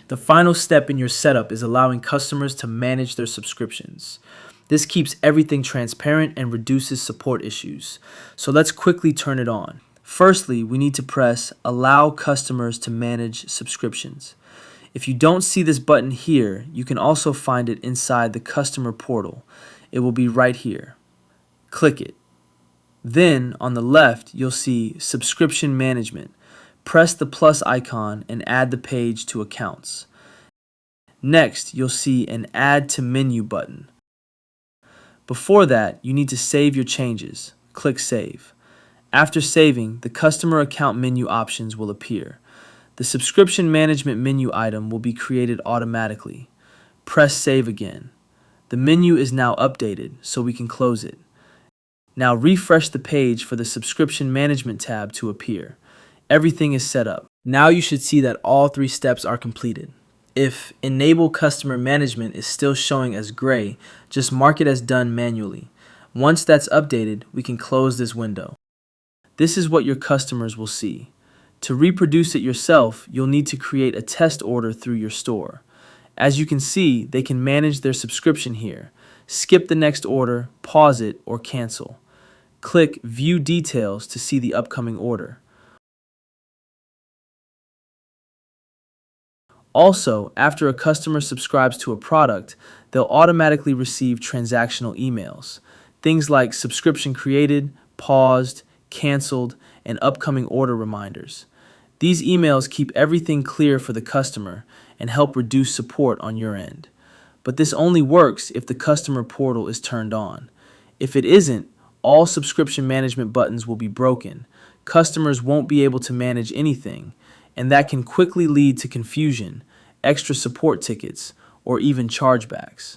The final step in your setup is allowing customers to manage their subscriptions. This keeps everything transparent and reduces support issues. So let's quickly turn it on. Firstly, we need to press Allow Customers to Manage Subscriptions. If you don't see this button here, you can also find it inside the customer portal. It will be right here. Click it. Then, on the left, you'll see Subscription Management. Press the plus icon and add the page to Accounts. Next, you'll see an Add to Menu button. Before that, you need to save your changes. Click Save. After saving, the Customer Account menu options will appear. The Subscription Management menu item will be created automatically. Press Save again. The menu is now updated, so we can close it. Now refresh the page for the Subscription Management tab to appear. Everything is set up. Now you should see that all 3 steps are completed. If Enable Customer Management is still showing as gray, just mark it as done manually. Once that's updated, we can close this window. This is what your customers will see. To reproduce it yourself, you'll need to create a test order through your store. As you can see, they can manage their subscription here. Skip the next order, pause it, or cancel. Click View Details to see the upcoming order. Also, after a customer subscribes to a product, they'll automatically receive transactional emails. Things like subscription created, paused, canceled, and upcoming order reminders. These emails keep everything clear for the customer and help reduce support on your end. But this only works if the customer portal is turned on. If it isn't, all subscription management buttons will be broken. Customers won't be able to manage anything, and that can quickly lead to confusion, extra support tickets, or even chargebacks.